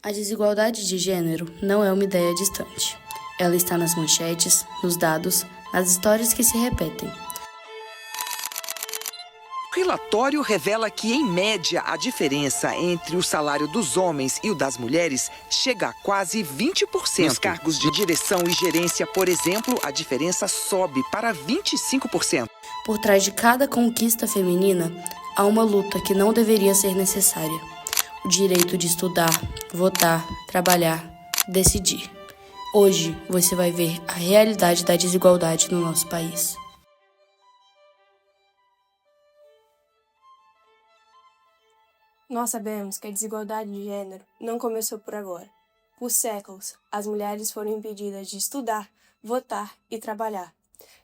A desigualdade de gênero não é uma ideia distante. Ela está nas manchetes, nos dados, nas histórias que se repetem. O relatório revela que, em média, a diferença entre o salário dos homens e o das mulheres chega a quase 20%. Nos cargos de direção e gerência, por exemplo, a diferença sobe para 25%. Por trás de cada conquista feminina, há uma luta que não deveria ser necessária. O direito de estudar, votar, trabalhar, decidir. Hoje você vai ver a realidade da desigualdade no nosso país. Nós sabemos que a desigualdade de gênero não começou por agora. Por séculos, as mulheres foram impedidas de estudar, votar e trabalhar.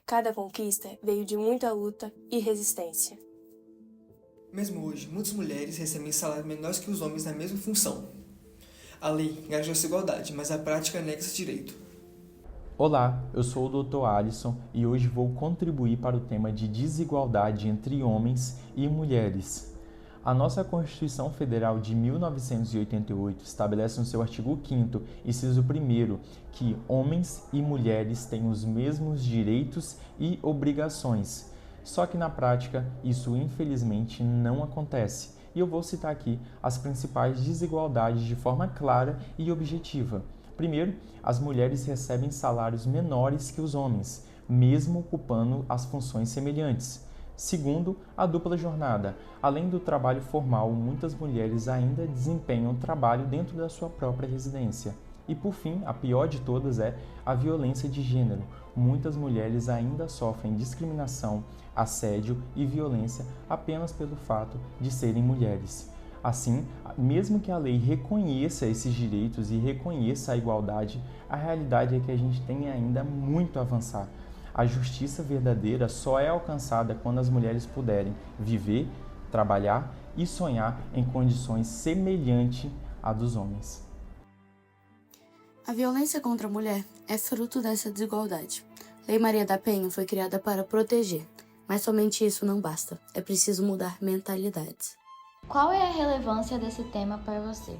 Cada conquista veio de muita luta e resistência. Mesmo hoje, muitas mulheres recebem salários menores que os homens na mesma função. A lei garante essa igualdade, mas a prática nega esse direito. Olá, eu sou o Dr. Alisson e hoje vou contribuir para o tema de desigualdade entre homens e mulheres. A nossa Constituição Federal de 1988 estabelece no seu artigo 5º, inciso 1º, que homens e mulheres têm os mesmos direitos e obrigações. Só que na prática, isso infelizmente não acontece. E eu vou citar aqui as principais desigualdades de forma clara e objetiva. Primeiro, as mulheres recebem salários menores que os homens, mesmo ocupando as funções semelhantes. Segundo, a dupla jornada. Além do trabalho formal, muitas mulheres ainda desempenham trabalho dentro da sua própria residência. E por fim, a pior de todas é a violência de gênero. Muitas mulheres ainda sofrem discriminação, assédio e violência apenas pelo fato de serem mulheres. Assim, mesmo que a lei reconheça esses direitos e reconheça a igualdade, a realidade é que a gente tem ainda muito a avançar. A justiça verdadeira só é alcançada quando as mulheres puderem viver, trabalhar e sonhar em condições semelhantes à dos homens. A violência contra a mulher é fruto dessa desigualdade. Lei Maria da Penha foi criada para proteger, mas somente isso não basta. É preciso mudar mentalidades. Qual é a relevância desse tema para você?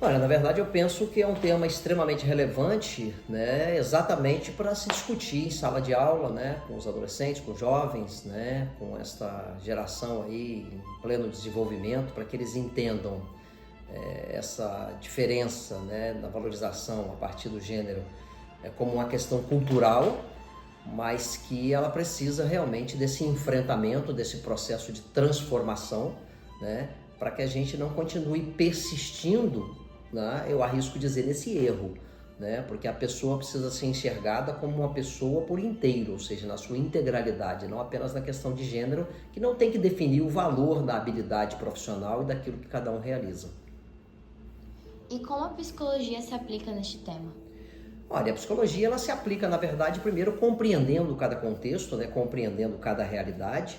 Olha, na verdade eu penso que é um tema extremamente relevante, né, exatamente para se discutir em sala de aula, né, com os adolescentes, com os jovens, né, com esta geração aí em pleno desenvolvimento, para que eles entendam essa diferença, né, na valorização a partir do gênero como uma questão cultural, mas que ela precisa realmente desse enfrentamento, desse processo de transformação, né, para que a gente não continue persistindo, né, eu arrisco dizer, nesse erro, né, porque a pessoa precisa ser enxergada como uma pessoa por inteiro, ou seja, na sua integralidade, não apenas na questão de gênero, que não tem que definir o valor da habilidade profissional e daquilo que cada um realiza. E como a psicologia se aplica neste tema? Olha, a psicologia ela se aplica, na verdade, primeiro compreendendo cada contexto, né, compreendendo cada realidade,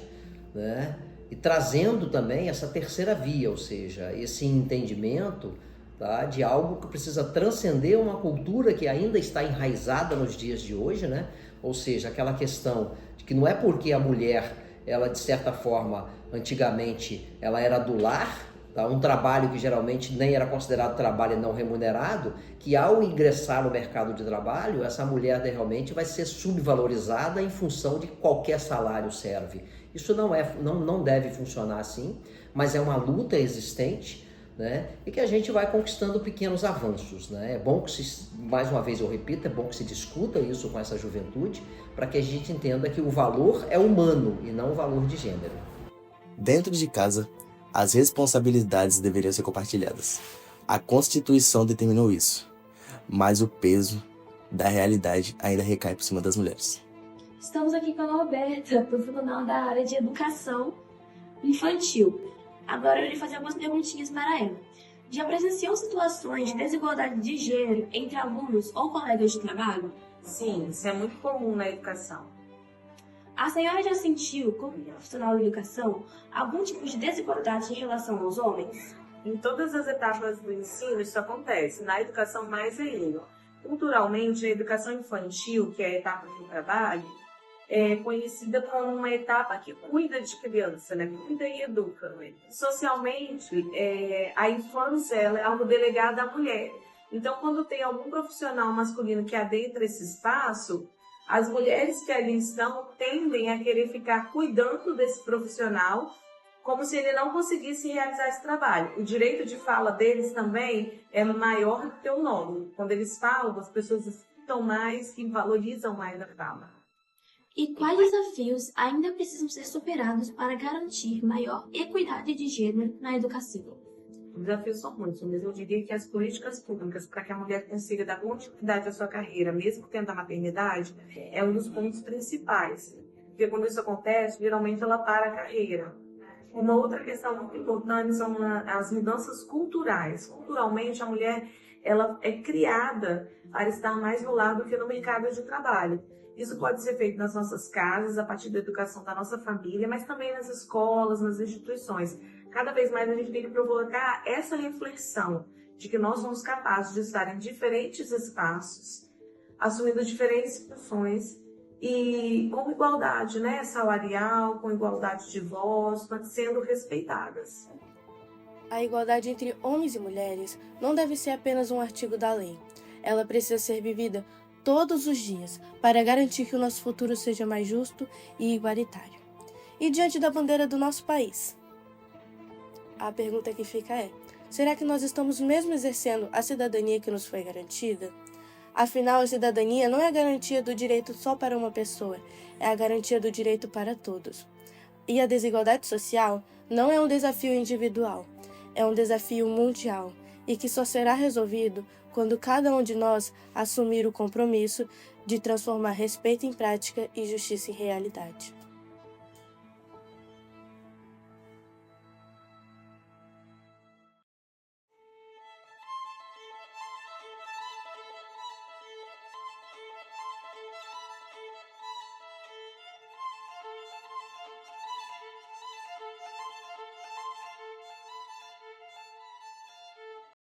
né, e trazendo também essa terceira via, ou seja, esse entendimento, tá, de algo que precisa transcender uma cultura que ainda está enraizada nos dias de hoje, né, ou seja, aquela questão de que não é porque a mulher, ela de certa forma, antigamente, ela era do lar, tá, um trabalho que geralmente nem era considerado trabalho não remunerado, que ao ingressar no mercado de trabalho, essa mulher realmente vai ser subvalorizada em função de que qualquer salário serve. Isso não deve funcionar assim, mas é uma luta existente, né, e que a gente vai conquistando pequenos avanços, né? É bom que mais uma vez eu repito, é bom que se discuta isso com essa juventude, para que a gente entenda que o valor é humano e não o valor de gênero. Dentro de casa, as responsabilidades deveriam ser compartilhadas. A Constituição determinou isso, mas o peso da realidade ainda recai por cima das mulheres. Estamos aqui com a Roberta, profissional da área de educação infantil. Agora eu irei fazer algumas perguntinhas para ela. Já presenciou situações de desigualdade de gênero entre alunos ou colegas de trabalho? Sim, isso é muito comum na educação. A senhora já sentiu, como profissional de educação, algum tipo de desigualdade em relação aos homens? Em todas as etapas do ensino isso acontece, na educação mais ainda. Culturalmente, a educação infantil, que é a etapa do trabalho, conhecida como uma etapa que cuida de criança, né? Cuida e educa. Né? Socialmente, a infância ela é algo delegado à mulher. Então, quando tem algum profissional masculino que adentra esse espaço, as mulheres que ali estão tendem a querer ficar cuidando desse profissional como se ele não conseguisse realizar esse trabalho. O direito de fala deles também é maior do que o nome. Quando eles falam, as pessoas escutam mais e valorizam mais a fala. E quais desafios ainda precisam ser superados para garantir maior equidade de gênero na educação? Os desafios são muitos, mas eu diria que as políticas públicas para que a mulher consiga dar continuidade à sua carreira, mesmo tendo a maternidade, é um dos pontos principais. Porque quando isso acontece, geralmente ela para a carreira. Uma outra questão muito importante são as mudanças culturais. Culturalmente, a mulher ela é criada para estar mais no lado do que no mercado de trabalho. Isso pode ser feito nas nossas casas, a partir da educação da nossa família, mas também nas escolas, nas instituições. Cada vez mais a gente tem que provocar essa reflexão de que nós somos capazes de estar em diferentes espaços, assumindo diferentes funções e com igualdade, né, salarial, com igualdade de voz, sendo respeitadas. A igualdade entre homens e mulheres não deve ser apenas um artigo da lei. Ela precisa ser vivida todos os dias para garantir que o nosso futuro seja mais justo e igualitário. E diante da bandeira do nosso país? A pergunta que fica é: será que nós estamos mesmo exercendo a cidadania que nos foi garantida? Afinal, a cidadania não é a garantia do direito só para uma pessoa, é a garantia do direito para todos. E a desigualdade social não é um desafio individual, é um desafio mundial e que só será resolvido quando cada um de nós assumir o compromisso de transformar respeito em prática e justiça em realidade.